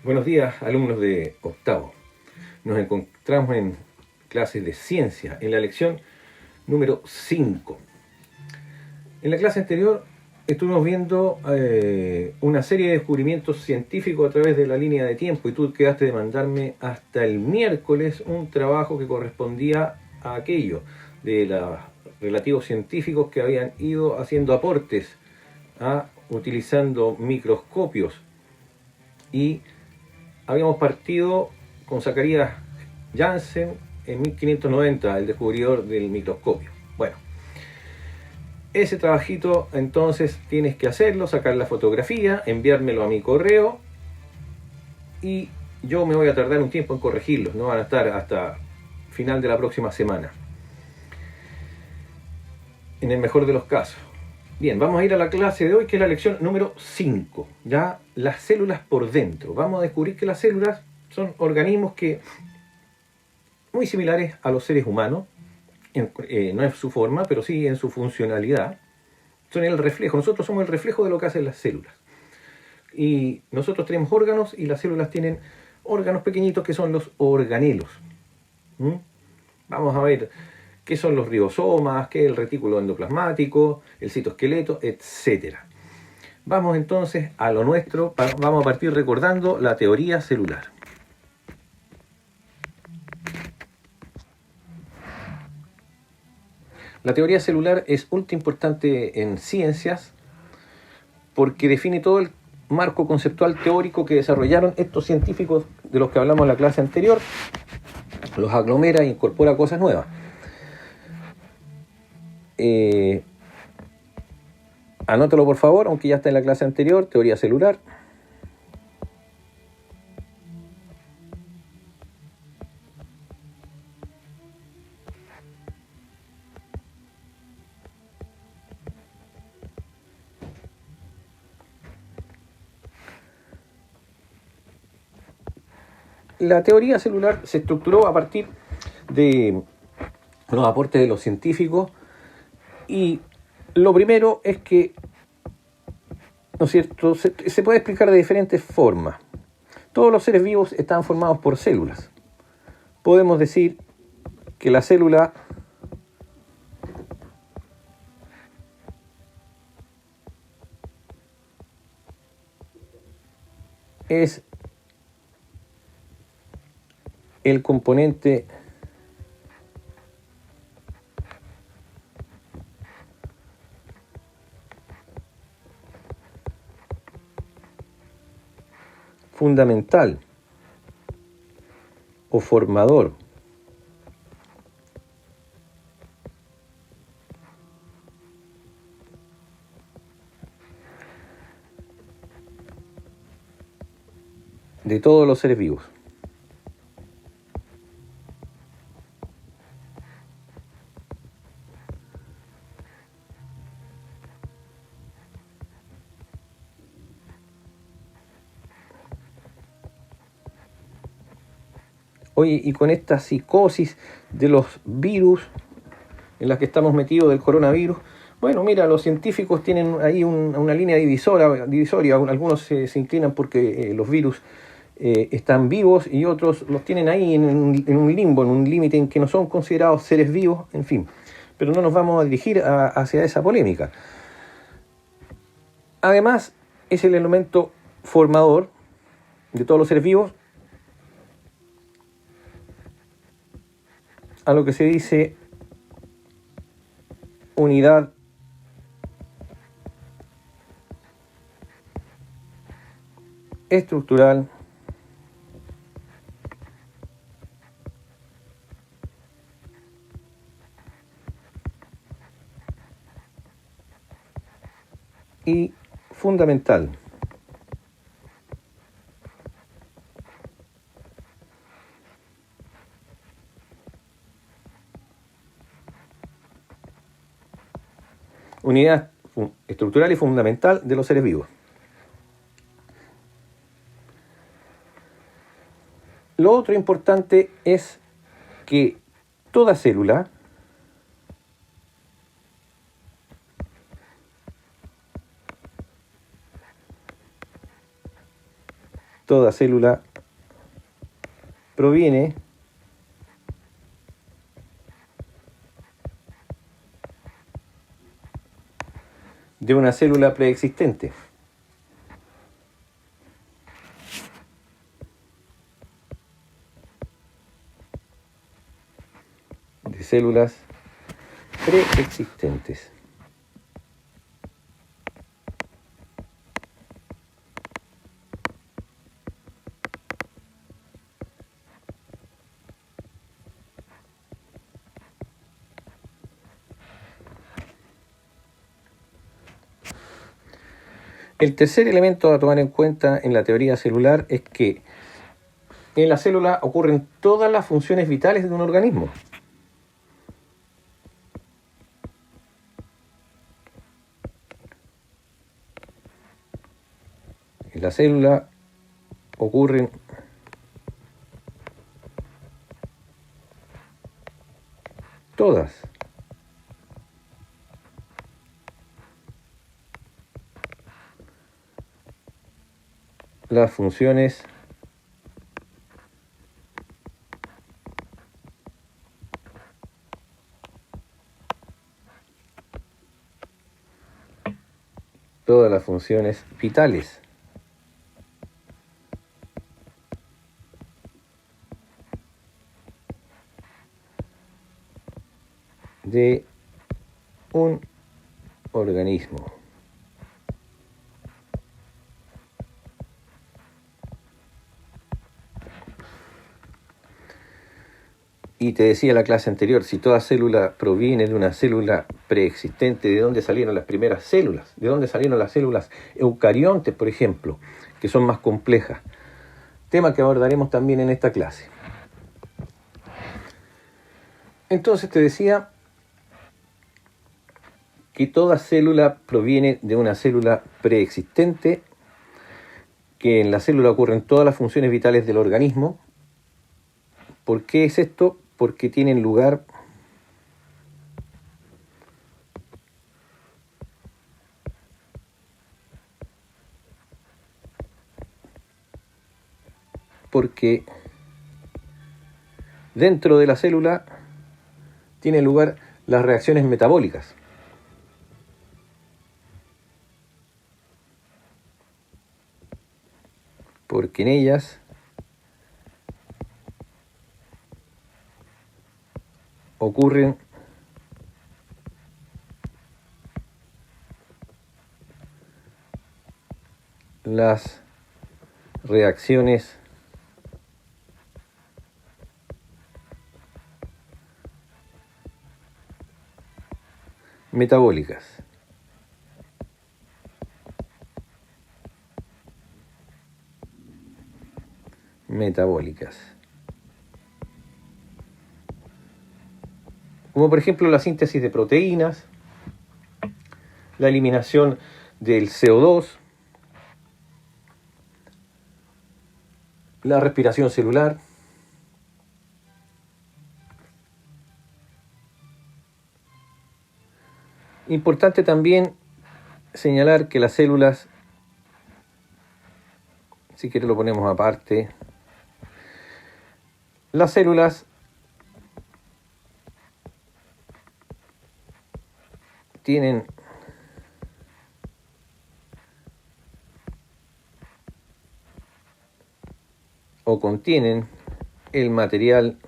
Buenos días, alumnos de octavo. Nos encontramos en clases de ciencia, en la lección número 5. En la clase anterior estuvimos viendo una serie de descubrimientos científicos a través de la línea de tiempo y tú quedaste de mandarme hasta el miércoles un trabajo que correspondía a aquello de los relativos científicos que habían ido haciendo aportes utilizando microscopios, y habíamos partido con Zacarías Janssen en 1590, el descubridor del microscopio. Bueno, ese trabajito entonces tienes que hacerlo, sacar la fotografía, enviármelo a mi correo y yo me voy a tardar un tiempo en corregirlos, no van a estar hasta final de la próxima semana, en el mejor de los casos. Bien, vamos a ir a la clase de hoy, que es la lección número 5, ya las células por dentro. Vamos a descubrir que las células son organismos que muy similares a los seres humanos, no en su forma, pero sí en su funcionalidad. Son el reflejo, nosotros somos el reflejo de lo que hacen las células. Y nosotros tenemos órganos y las células tienen órganos pequeñitos que son los organelos. Vamos a ver qué son los ribosomas, qué es el retículo endoplasmático, el citoesqueleto, etc. Vamos entonces a lo nuestro, vamos a partir recordando la teoría celular. La teoría celular es ultra importante en ciencias porque define todo el marco conceptual teórico que desarrollaron estos científicos de los que hablamos en la clase anterior, los aglomera e incorpora cosas nuevas. Anótalo por favor, aunque ya está en la clase anterior, teoría celular. La teoría celular se estructuró a partir de los aportes de los científicos, y lo primero es que, ¿no es cierto?, se puede explicar de diferentes formas. Todos los seres vivos están formados por células. Podemos decir que la célula es el componente fundamental o formador de todos los seres vivos. Oye, y con esta psicosis de los virus en la que estamos metidos, del coronavirus, bueno, mira, los científicos tienen ahí una línea divisoria. Algunos se inclinan porque los virus están vivos y otros los tienen ahí en un limbo, en un límite en que no son considerados seres vivos, en fin. Pero no nos vamos a dirigir hacia esa polémica. Además, es el elemento formador de todos los seres vivos, a lo que se dice unidad estructural y fundamental. Unidad estructural y fundamental de los seres vivos. Lo otro importante es que toda célula Toda célula proviene de una célula preexistente. De células preexistentes. El tercer elemento a tomar en cuenta en la teoría celular es que en la célula ocurren todas las funciones vitales de un organismo. En la célula ocurren todas las funciones vitales de un organismo. Y te decía en la clase anterior, si toda célula proviene de una célula preexistente, ¿de dónde salieron las primeras células? ¿De dónde salieron las células eucariontes, por ejemplo, que son más complejas? Tema que abordaremos también en esta clase. Entonces te decía que toda célula proviene de una célula preexistente, que en la célula ocurren todas las funciones vitales del organismo. ¿Por qué es esto? Porque tienen lugar porque dentro de la célula tienen lugar las reacciones metabólicas. Porque en ellas ocurren las reacciones metabólicas. Como por ejemplo la síntesis de proteínas, la eliminación del CO2, la respiración celular. Importante también señalar que las células, si quiere lo ponemos aparte, las células tienen o contienen el material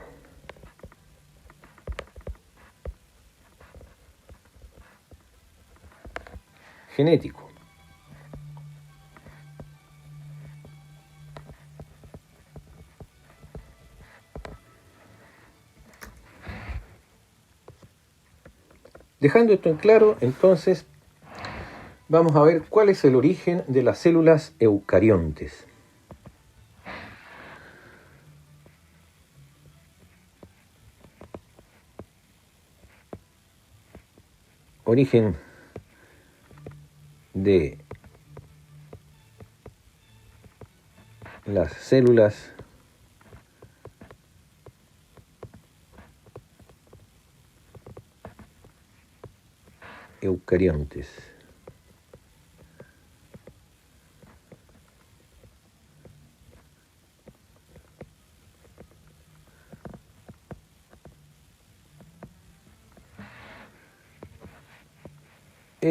genético. Dejando esto en claro, entonces vamos a ver cuál es el origen de las células eucariontes. Origen de las células eucariontes.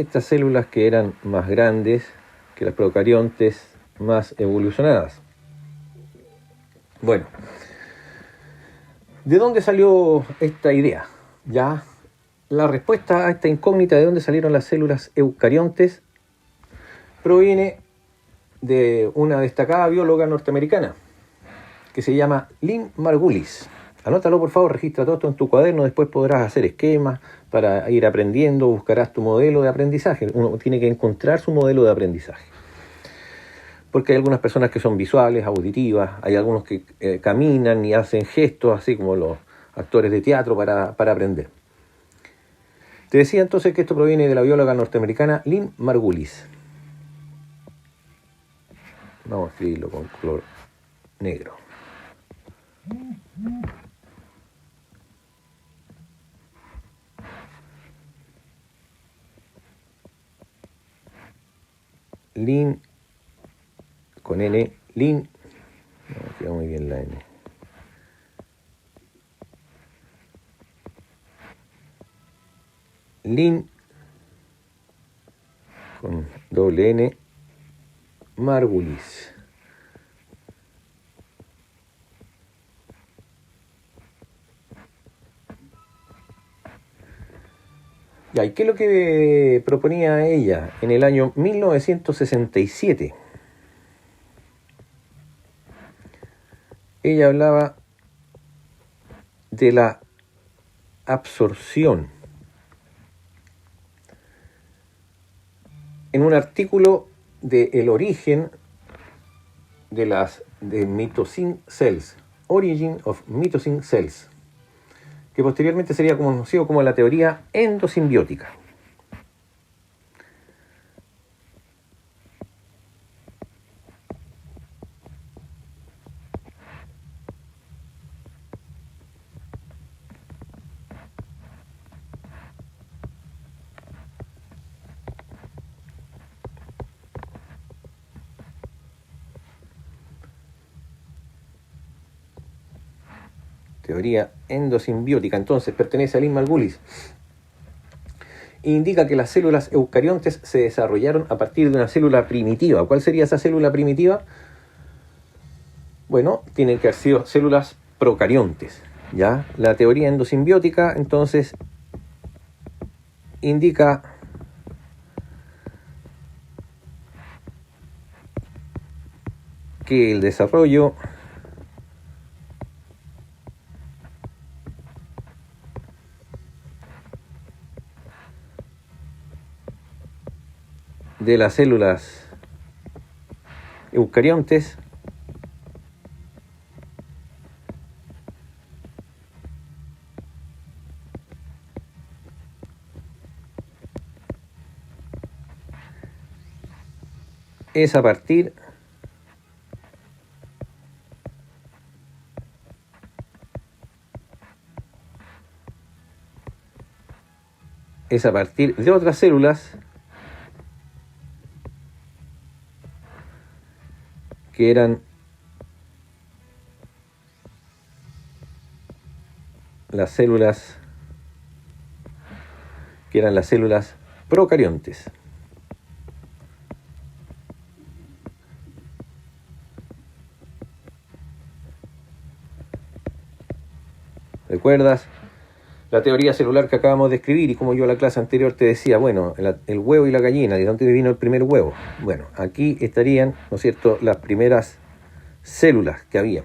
estas células que eran más grandes que las procariontes más evolucionadas. Bueno, ¿de dónde salió esta idea? Ya, la respuesta a esta incógnita de dónde salieron las células eucariontes proviene de una destacada bióloga norteamericana que se llama Lynn Margulis. Anótalo, por favor, registra todo esto en tu cuaderno, después podrás hacer esquemas para ir aprendiendo, buscarás tu modelo de aprendizaje. Uno tiene que encontrar su modelo de aprendizaje. Porque hay algunas personas que son visuales, auditivas, hay algunos que caminan y hacen gestos, así como los actores de teatro para aprender. Te decía entonces que esto proviene de la bióloga norteamericana Lynn Margulis. Vamos a escribirlo con color negro. Lynn, con N, Lynn, no queda muy bien la N. Lynn, con doble N, Margulis. ¿Y qué es lo que proponía ella en el año 1967? Ella hablaba de la absorción. En un artículo de El origen de Mitosin Cells, Origin of Mitosin Cells, que posteriormente sería conocido como la teoría endosimbiótica. Teoría endosimbiótica, entonces, pertenece a Lynn Margulis. Indica que las células eucariontes se desarrollaron a partir de una célula primitiva. ¿Cuál sería esa célula primitiva? Bueno, tienen que haber sido células procariontes. ¿Ya? La teoría endosimbiótica, entonces, indica que el desarrollo de las células eucariontes es a partir de otras células que eran las células procariontes. ¿Recuerdas la teoría celular que acabamos de escribir? Y como yo en la clase anterior te decía, bueno, el huevo y la gallina, ¿de dónde vino el primer huevo? Bueno, aquí estarían, ¿no es cierto?, las primeras células que había.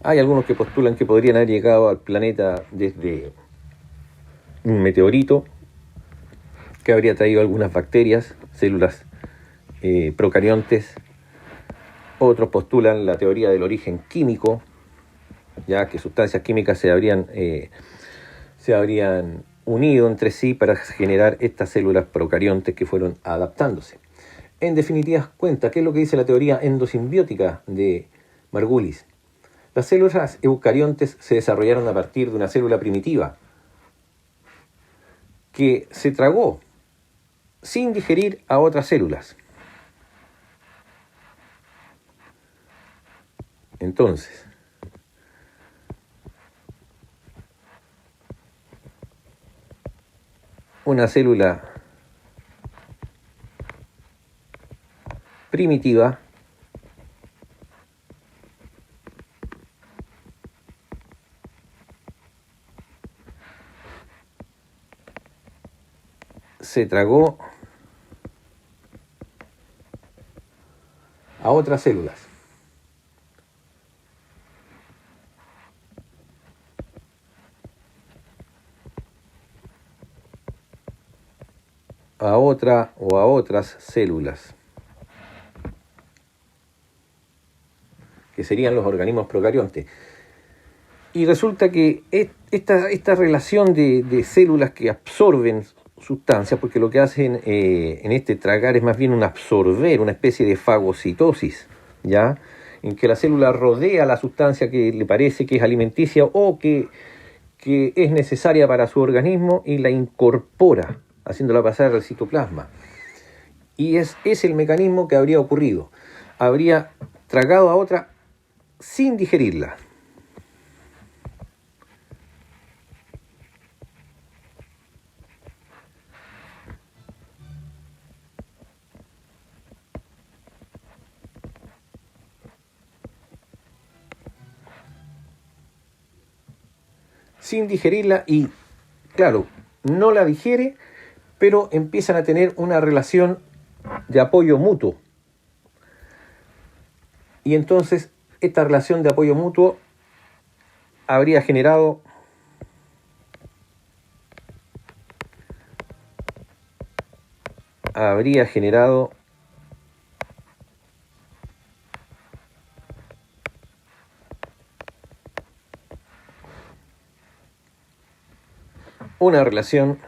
Hay algunos que postulan que podrían haber llegado al planeta desde un meteorito que habría traído algunas bacterias, células procariontes. Otros postulan la teoría del origen químico, ya que sustancias químicas se habrían unido entre sí para generar estas células procariontes que fueron adaptándose. En definitiva cuenta, ¿qué es lo que dice la teoría endosimbiótica de Margulis? Las células eucariontes se desarrollaron a partir de una célula primitiva que se tragó sin digerir a otras células. Entonces, una célula primitiva se tragó a otras células. A otra o a otras células, que serían los organismos procariontes. Y resulta que esta relación de células que absorben sustancias, porque lo que hacen en este tragar es más bien un absorber, una especie de fagocitosis, ¿ya? En que la célula rodea la sustancia que le parece que es alimenticia o que es necesaria para su organismo y la incorpora, haciéndola pasar al citoplasma. Y es el mecanismo que habría ocurrido. Habría tragado a otra sin digerirla. Sin digerirla y, claro, no la digiere, pero empiezan a tener una relación de apoyo mutuo. Y entonces esta relación de apoyo mutuo habría generado una relación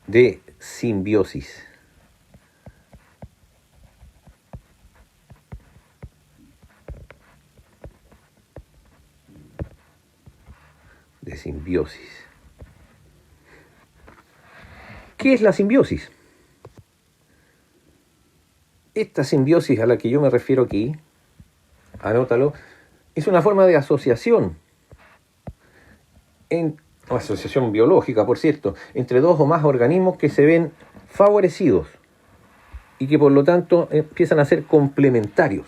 de simbiosis. De simbiosis. ¿Qué es la simbiosis? Esta simbiosis a la que yo me refiero aquí, anótalo, es una forma de asociación, asociación biológica, por cierto, entre dos o más organismos que se ven favorecidos y que por lo tanto empiezan a ser complementarios.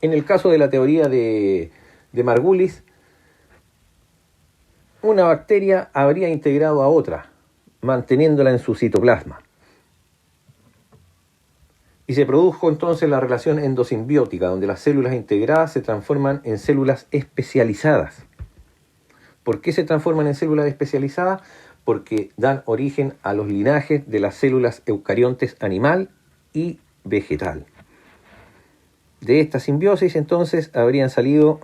En el caso de la teoría de Margulis, una bacteria habría integrado a otra, manteniéndola en su citoplasma. Y se produjo entonces la relación endosimbiótica, donde las células integradas se transforman en células especializadas. ¿Por qué se transforman en células especializadas? Porque dan origen a los linajes de las células eucariontes animal y vegetal. De esta simbiosis entonces habrían salido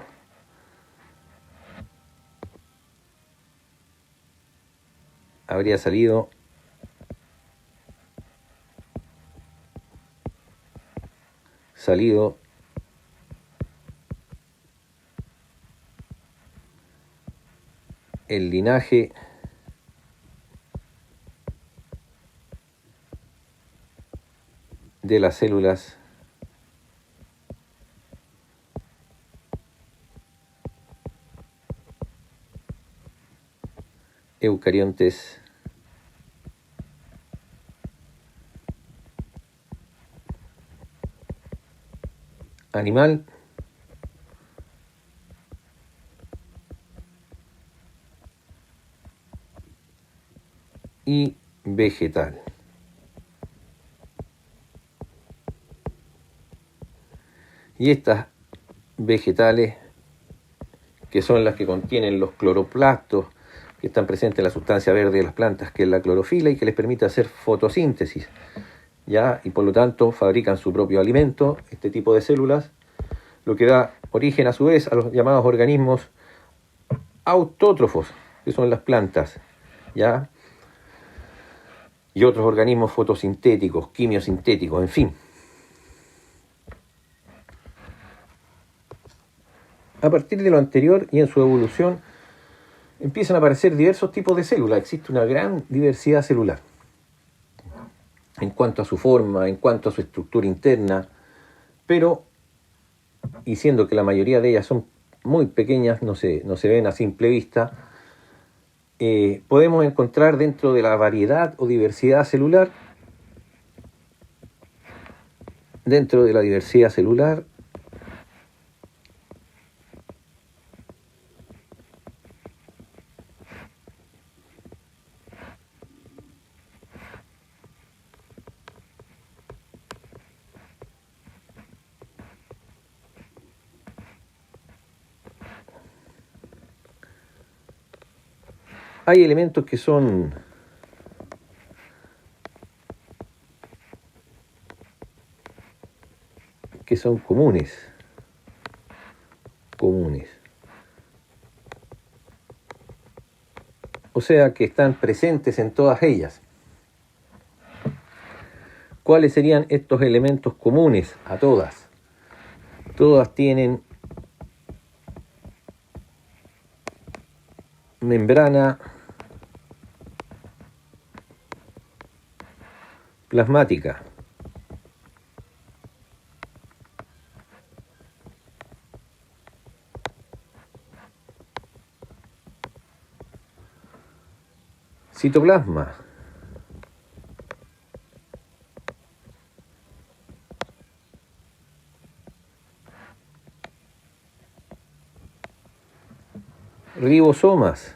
el linaje de las células eucariontes animal y vegetal. Y estas vegetales, que son las que contienen los cloroplastos, que están presentes en la sustancia verde de las plantas, que es la clorofila, y que les permite hacer fotosíntesis, ¿ya? Y por lo tanto fabrican su propio alimento, este tipo de células, lo que da origen a su vez a los llamados organismos autótrofos, que son las plantas, ¿ya? Y otros organismos fotosintéticos, quimiosintéticos, en fin. A partir de lo anterior y en su evolución, empiezan a aparecer diversos tipos de células. Existe una gran diversidad celular. en cuanto a su forma, en cuanto a su estructura interna, pero, y siendo que la mayoría de ellas son muy pequeñas, no se ven a simple vista, podemos encontrar dentro de la variedad o diversidad celular, hay elementos que son comunes. O sea, que están presentes en todas ellas. ¿Cuáles serían estos elementos comunes a todas? Todas tienen membrana plasmática. Citoplasma. Ribosomas.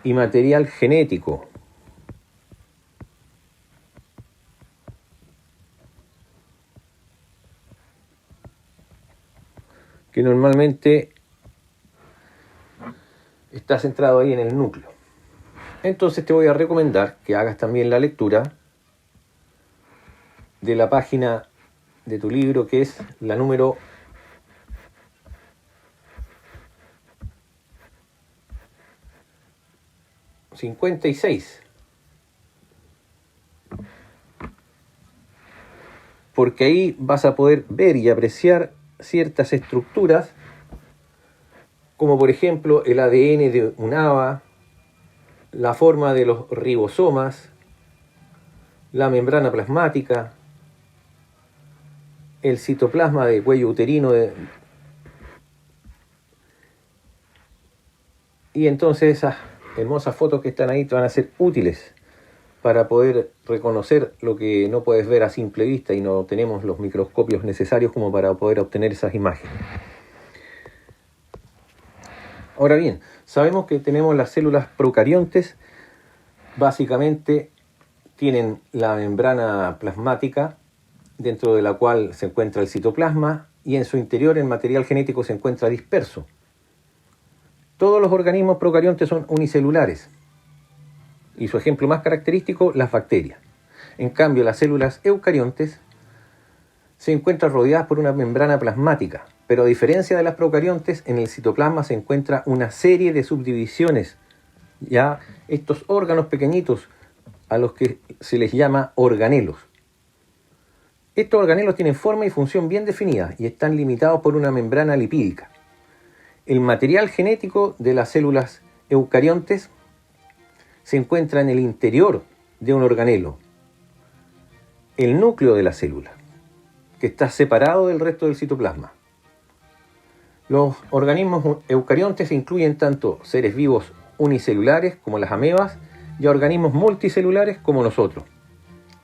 Y material genético. Que normalmente está centrado ahí en el núcleo. Entonces te voy a recomendar que hagas también la lectura de la página de tu libro, que es la número 56. Porque ahí vas a poder ver y apreciar ciertas estructuras, como por ejemplo el ADN de un haba, la forma de los ribosomas, la membrana plasmática, el citoplasma de cuello uterino. Y entonces esas hermosas fotos que están ahí te van a ser útiles para poder reconocer lo que no puedes ver a simple vista y no tenemos los microscopios necesarios como para poder obtener esas imágenes. Ahora bien, sabemos que tenemos las células procariontes, básicamente tienen la membrana plasmática, dentro de la cual se encuentra el citoplasma, y en su interior el material genético se encuentra disperso. Todos los organismos procariontes son unicelulares, y su ejemplo más característico, las bacterias. En cambio, las células eucariontes se encuentran rodeadas por una membrana plasmática, pero a diferencia de las procariontes, en el citoplasma se encuentra una serie de subdivisiones, ya estos órganos pequeñitos a los que se les llama organelos. Estos organelos tienen forma y función bien definidas y están limitados por una membrana lipídica. El material genético de las células eucariontes se encuentra en el interior de un organelo, el núcleo de la célula, que está separado del resto del citoplasma. Los organismos eucariontes incluyen tanto seres vivos unicelulares como las amebas y a organismos multicelulares como nosotros,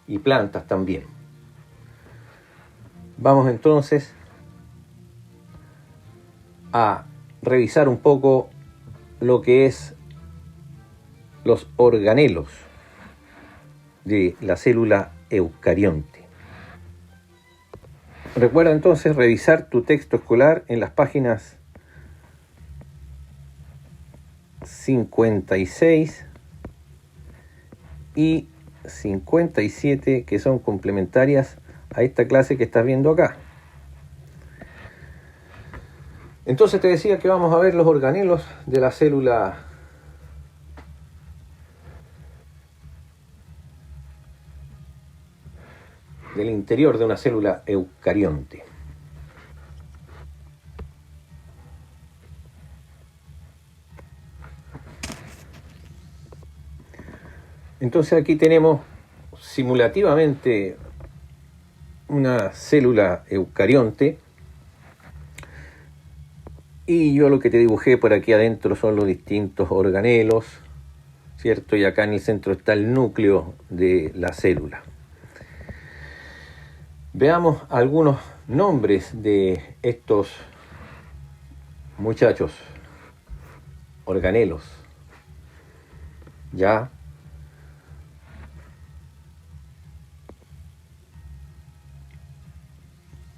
y plantas también. Vamos entonces a revisar un poco lo que es los organelos de la célula eucarionte. Recuerda entonces revisar tu texto escolar en las páginas 56 y 57, que son complementarias a esta clase que estás viendo acá. Entonces te decía que vamos a ver los organelos de la célula del interior de una célula eucarionte. Entonces aquí tenemos simulativamente una célula eucarionte y yo lo que te dibujé por aquí adentro son los distintos organelos, ¿cierto? Y acá en el centro está el núcleo de la célula. Veamos algunos nombres de estos muchachos, organelos. Ya.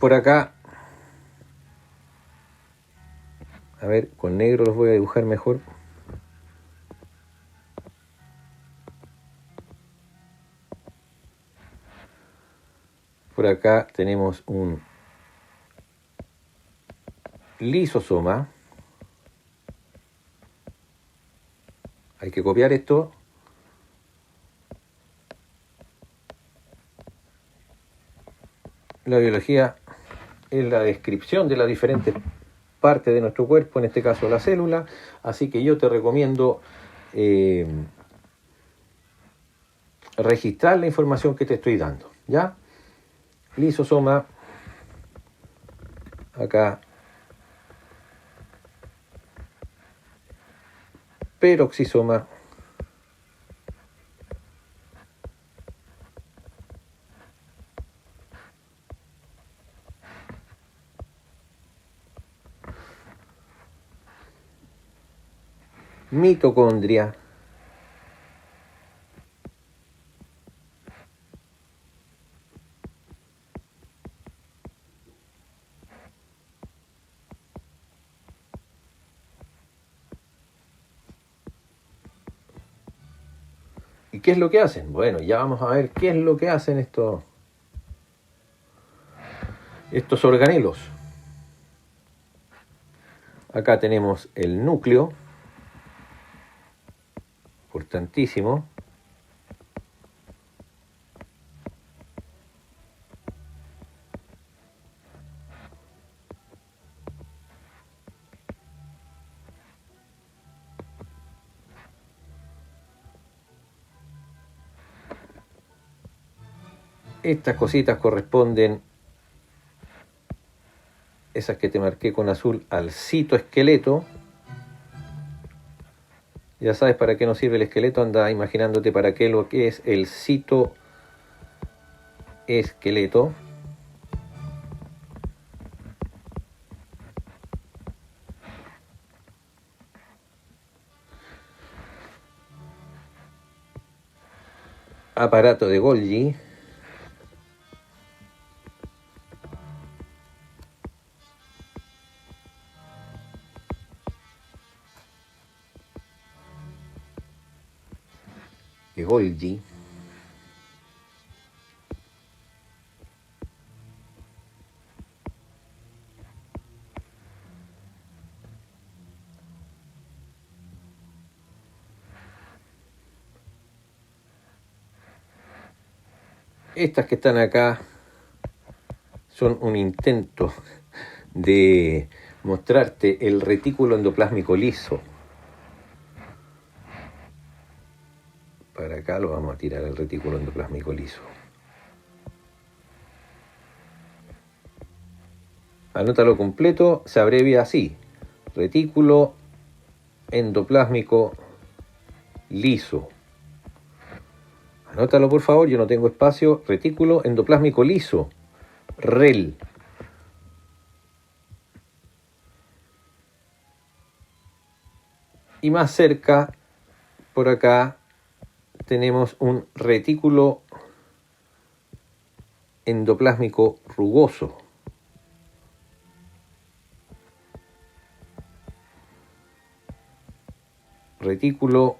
Por acá, a ver, con negro los voy a dibujar mejor. Por acá tenemos un lisosoma. Hay que copiar esto. La biología es la descripción de las diferentes partes de nuestro cuerpo, en este caso la célula, así que yo te recomiendo registrar la información que te estoy dando, ¿ya? Lisosoma, acá, peroxisoma, mitocondria, ¿y qué es lo que hacen? Bueno, ya vamos a ver qué es lo que hacen estos organelos. Acá tenemos el núcleo, importantísimo. Estas cositas corresponden, esas que te marqué con azul, al citoesqueleto. Ya sabes para qué nos sirve el esqueleto, anda imaginándote para qué lo que es el citoesqueleto. Aparato de Golgi. Golgi. Estas que están acá son un intento de mostrarte el retículo endoplásmico liso. Para acá lo vamos a tirar el retículo endoplásmico liso. Anótalo completo, se abrevia así: retículo endoplásmico liso. Anótalo por favor, yo no tengo espacio. Retículo endoplásmico liso, REL. Y más cerca, por acá, tenemos un retículo endoplásmico rugoso. Retículo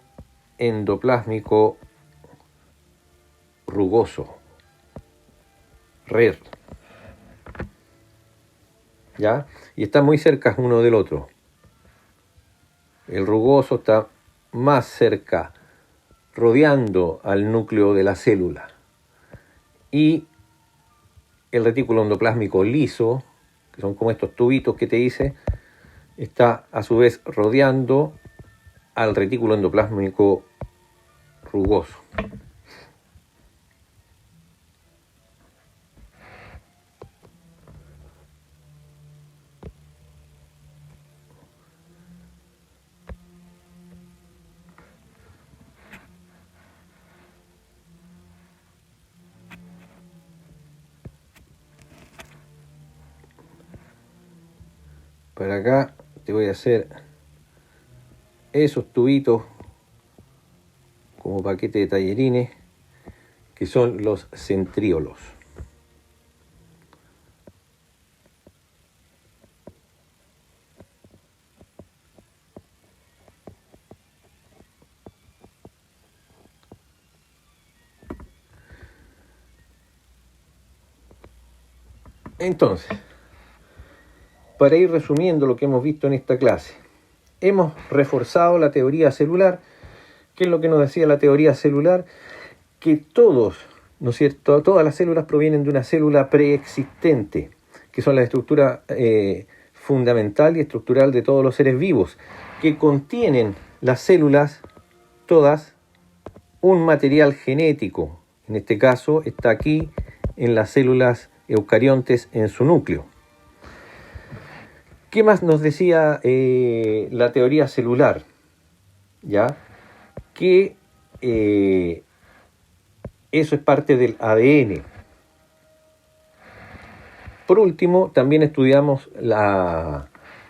endoplásmico rugoso, RER. ¿Ya? Y están muy cerca uno del otro. El rugoso está más cerca, rodeando al núcleo de la célula. Y el retículo endoplásmico liso, que son como estos tubitos que te hice, está a su vez rodeando al retículo endoplásmico rugoso. Para acá te voy a hacer esos tubitos como paquete de tallerines, que son los centríolos. Entonces, para ir resumiendo lo que hemos visto en esta clase, hemos reforzado la teoría celular. ¿Qué es lo que nos decía la teoría celular? Que todos, ¿no es cierto?, todas las células provienen de una célula preexistente, que son la estructura fundamental y estructural de todos los seres vivos, que contienen las células, todas, un material genético. En este caso está aquí en las células eucariontes en su núcleo. ¿Qué más nos decía la teoría celular? ¿Ya? Que eso es parte del ADN. Por último, también estudiamos la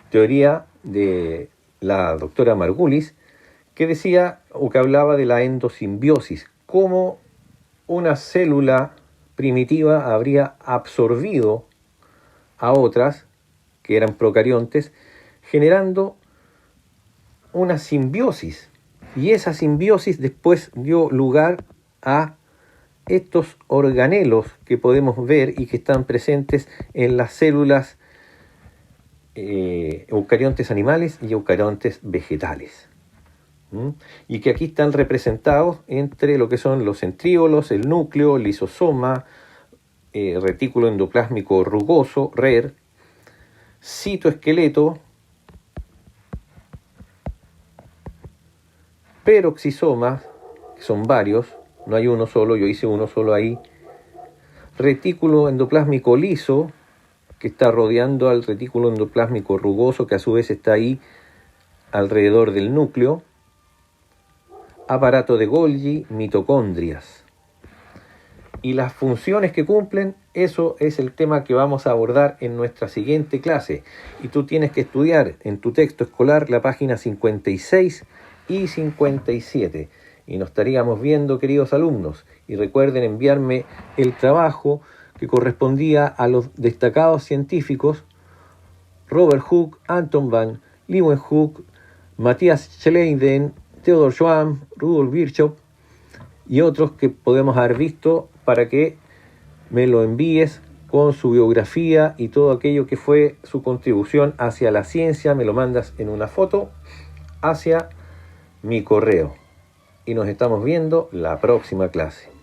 teoría de la doctora Margulis, que decía o que hablaba de la endosimbiosis, cómo una célula primitiva habría absorbido a otras que eran procariontes, generando una simbiosis. Y esa simbiosis después dio lugar a estos organelos que podemos ver y que están presentes en las células eucariontes animales y eucariontes vegetales. Y que aquí están representados entre lo que son los centríolos, el núcleo, el lisosoma, retículo endoplásmico rugoso, RER, citoesqueleto, peroxisomas, que son varios, no hay uno solo, yo hice uno solo ahí, retículo endoplásmico liso, que está rodeando al retículo endoplásmico rugoso, que a su vez está ahí alrededor del núcleo, aparato de Golgi, mitocondrias. Y las funciones que cumplen, eso es el tema que vamos a abordar en nuestra siguiente clase. Y tú tienes que estudiar en tu texto escolar la página 56 y 57. Y nos estaríamos viendo, queridos alumnos. Y recuerden enviarme el trabajo que correspondía a los destacados científicos Robert Hooke, Anton van Leeuwenhoek, Matthias Schleiden, Theodor Schwamm, Rudolf Virchow y otros que podemos haber visto, para que me lo envíes con su biografía y todo aquello que fue su contribución hacia la ciencia. Me lo mandas en una foto hacia mi correo. Y nos estamos viendo la próxima clase.